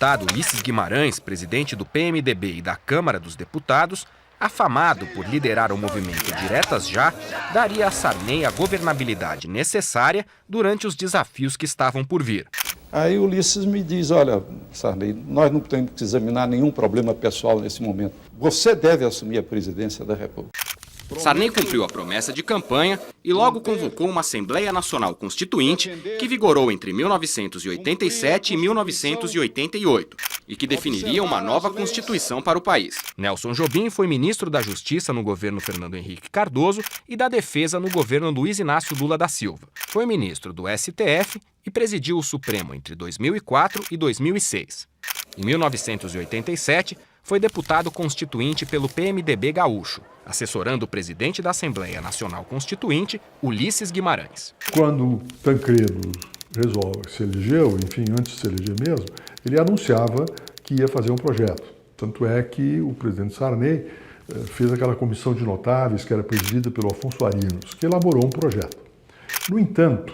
deputado Ulisses Guimarães, presidente do PMDB e da Câmara dos Deputados, afamado por liderar o movimento Diretas Já, daria a Sarney a governabilidade necessária durante os desafios que estavam por vir. Aí o Ulisses me diz, olha, Sarney, nós não temos que examinar nenhum problema pessoal nesse momento. Você deve assumir a presidência da República. Sarney cumpriu a promessa de campanha e logo convocou uma Assembleia Nacional Constituinte que vigorou entre 1987 e 1988 e que definiria uma nova Constituição para o país. Nelson Jobim foi ministro da Justiça no governo Fernando Henrique Cardoso e da Defesa no governo Luiz Inácio Lula da Silva. Foi ministro do STF e presidiu o Supremo entre 2004 e 2006. Em 1987, foi deputado constituinte pelo PMDB gaúcho, assessorando o presidente da Assembleia Nacional Constituinte, Ulisses Guimarães. Quando Tancredo se elegeu, enfim, antes de se eleger mesmo, ele anunciava que ia fazer um projeto. Tanto é que o presidente Sarney fez aquela comissão de notáveis que era presidida pelo Afonso Arinos, que elaborou um projeto. No entanto,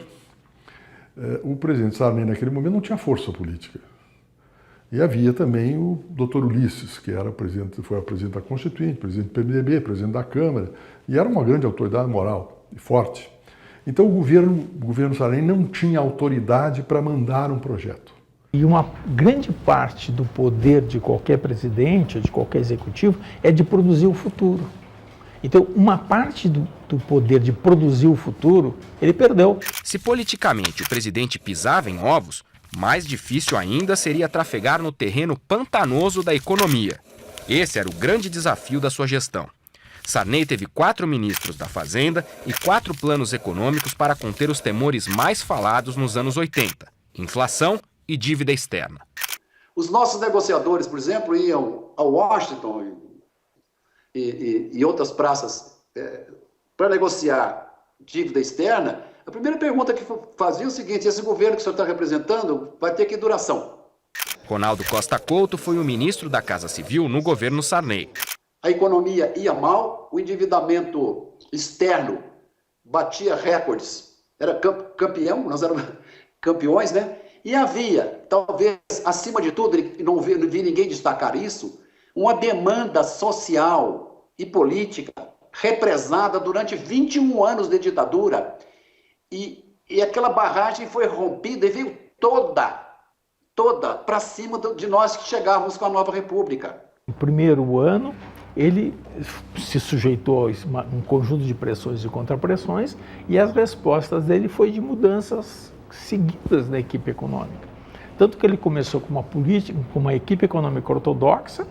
o presidente Sarney naquele momento não tinha força política. E havia também o Dr. Ulisses, que era foi presidente da Constituinte, presidente do PMDB, presidente da Câmara, e era uma grande autoridade moral e forte. Então o governo Sarney não tinha autoridade para mandar um projeto. E uma grande parte do poder de qualquer presidente, de qualquer executivo, é de produzir o futuro. Então, uma parte do poder de produzir o futuro, ele perdeu. Se politicamente o presidente pisava em ovos, mais difícil ainda seria trafegar no terreno pantanoso da economia. Esse era o grande desafio da sua gestão. Sarney teve 4 ministros da Fazenda e 4 planos econômicos para conter os temores mais falados nos anos 80: inflação e dívida externa. Os nossos negociadores, por exemplo, iam a Washington e outras praças para negociar dívida externa. A primeira pergunta que fazia é o seguinte: esse governo que o senhor está representando vai ter que duração? Ronaldo Costa Couto foi o ministro da Casa Civil no governo Sarney. A economia ia mal, o endividamento externo batia recordes, era campeão, nós éramos campeões, né? E havia, talvez, acima de tudo, e não vi ninguém destacar isso, uma demanda social e política represada durante 21 anos de ditadura. E aquela barragem foi rompida e veio toda para cima de nós que chegávamos com a nova república. No primeiro ano, ele se sujeitou a um conjunto de pressões e contrapressões, e as respostas dele foi de mudanças seguidas da equipe econômica. Tanto que ele começou com uma política, com uma equipe econômica ortodoxa,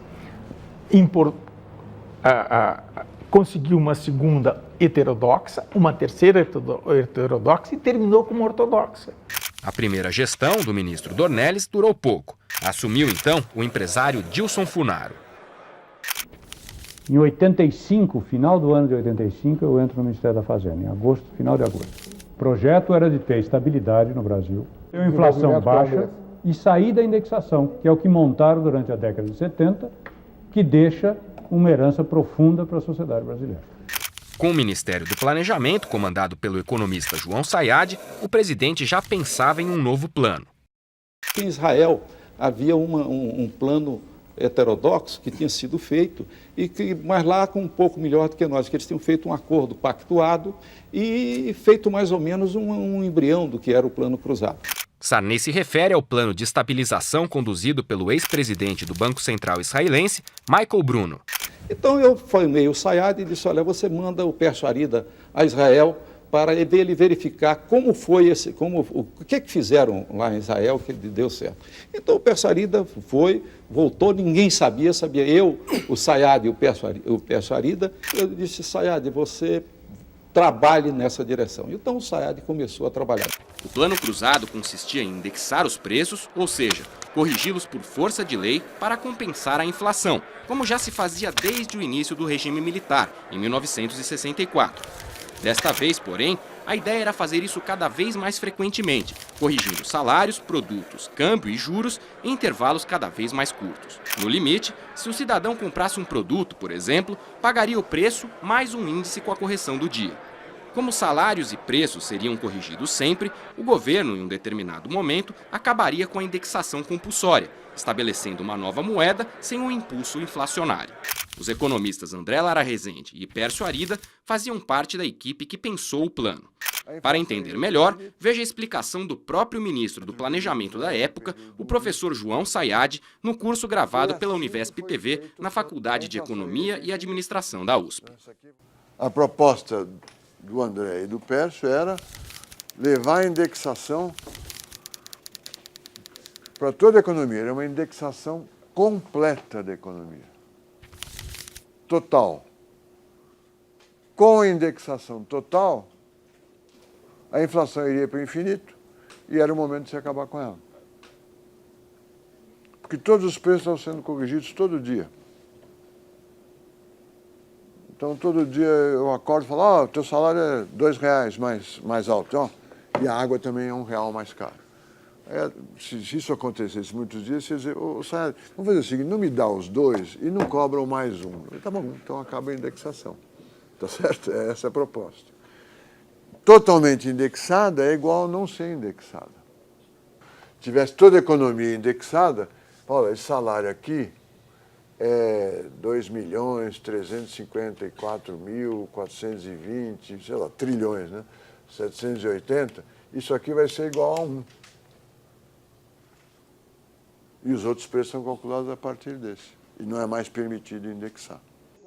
conseguiu uma segunda heterodoxa, uma terceira heterodoxa e terminou como ortodoxa. A primeira gestão do ministro Dornelles durou pouco. Assumiu então o empresário Dilson Funaro. Em 85, final do ano de 85, eu entro no Ministério da Fazenda, em agosto, final de agosto. O projeto era de ter estabilidade no Brasil, ter uma inflação baixa e sair da indexação, que é o que montaram durante a década de 70, que deixa uma herança profunda para a sociedade brasileira. Com o Ministério do Planejamento, comandado pelo economista João Sayad, o presidente já pensava em um novo plano. Em Israel havia um plano heterodoxo que tinha sido feito, mas lá com um pouco melhor do que nós, que eles tinham feito um acordo pactuado e feito mais ou menos um embrião do que era o plano cruzado. Sarney se refere ao plano de estabilização conduzido pelo ex-presidente do Banco Central israelense, Michael Bruno. Então eu formei o Sayad e disse, olha, você manda o Pércio Arida a Israel para ele verificar como foi o que fizeram lá em Israel que deu certo. Então o Pércio Arida voltou, ninguém sabia eu, o Sayad e o Pércio Arida. Eu disse, Sayad, você trabalhe nessa direção. Então o Sayad começou a trabalhar. O plano cruzado consistia em indexar os preços, ou seja, corrigi-los por força de lei para compensar a inflação, como já se fazia desde o início do regime militar, em 1964. Desta vez, porém, a ideia era fazer isso cada vez mais frequentemente, corrigindo salários, produtos, câmbio e juros em intervalos cada vez mais curtos. No limite, se o cidadão comprasse um produto, por exemplo, pagaria o preço mais um índice com a correção do dia. Como salários e preços seriam corrigidos sempre, o governo, em um determinado momento, acabaria com a indexação compulsória estabelecendo uma nova moeda sem um impulso inflacionário. Os economistas André Lara Rezende e Pércio Arida faziam parte da equipe que pensou o plano. Para entender melhor, veja a explicação do próprio ministro do Planejamento da época, o professor João Sayad, no curso gravado pela Univesp TV na Faculdade de Economia e Administração da USP. A proposta do André e do Pércio era levar a indexação para toda a economia. Era uma indexação completa da economia. Total. Com a indexação total, a inflação iria para o infinito e era o momento de se acabar com ela. Porque todos os preços estão sendo corrigidos todo dia. Então, todo dia eu acordo e falo, o teu salário é R$2 mais alto, e a água também é R$1 mais caro. Se isso acontecesse muitos dias, você ia dizer, Sayad, vamos fazer o seguinte, não me dá os dois e não cobram mais um. Tá bom, então acaba a indexação. Tá certo? Essa é a proposta. Totalmente indexada é igual a não ser indexada. Se tivesse toda a economia indexada, olha, esse salário aqui é 2.354.420, sei lá, trilhões, né? 780, isso aqui vai ser igual a 1. E os outros preços são calculados a partir desse. E não é mais permitido indexar.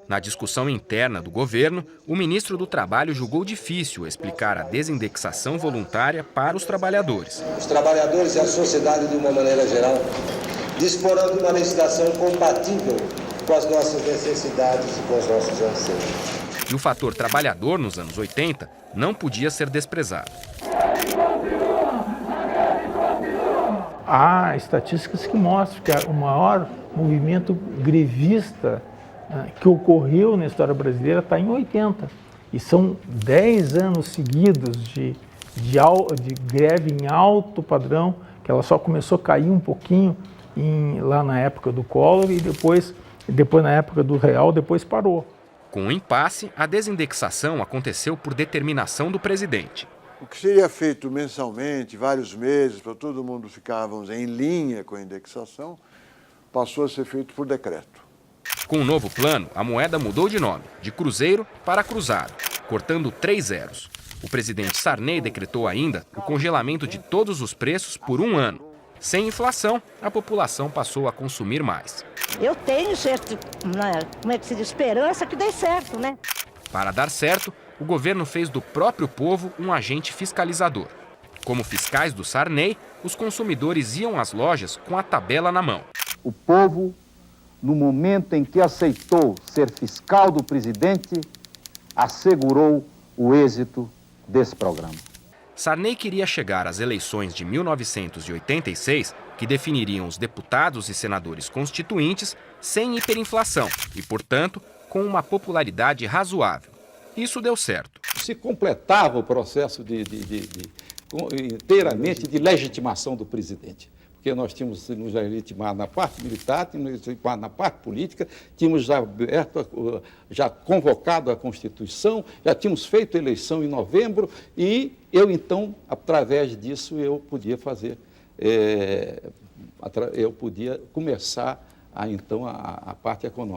Na discussão interna do governo, o ministro do Trabalho julgou difícil explicar a desindexação voluntária para os trabalhadores. Os trabalhadores e a sociedade, de uma maneira geral, disporão de uma legislação compatível com as nossas necessidades e com os nossos anseios. E o fator trabalhador nos anos 80 não podia ser desprezado. Há estatísticas que mostram que o maior movimento grevista que ocorreu na história brasileira está em 80. E são 10 anos seguidos de greve em alto padrão, que ela só começou a cair um pouquinho lá na época do Collor e depois na época do Real, depois parou. Com o impasse, a desindexação aconteceu por determinação do presidente. O que seria feito mensalmente, vários meses, para todo mundo ficar, vamos dizer, em linha com a indexação, passou a ser feito por decreto. Com o novo plano, a moeda mudou de nome, de cruzeiro para cruzado, cortando 3 zeros. O presidente Sarney decretou ainda o congelamento de todos os preços por 1 ano. Sem inflação, a população passou a consumir mais. Eu tenho esperança que dê certo, né? Para dar certo, o governo fez do próprio povo um agente fiscalizador. Como fiscais do Sarney, os consumidores iam às lojas com a tabela na mão. O povo, no momento em que aceitou ser fiscal do presidente, assegurou o êxito desse programa. Sarney queria chegar às eleições de 1986, que definiriam os deputados e senadores constituintes, sem hiperinflação e, portanto, com uma popularidade razoável. Isso deu certo. Se completava o processo inteiramente de legitimação do presidente. Porque nós tínhamos nos legitimado na parte militar, tínhamos legitimado na parte política, tínhamos já convocado a Constituição, já tínhamos feito eleição em novembro e eu, então, através disso, eu podia começar, então, a parte econômica.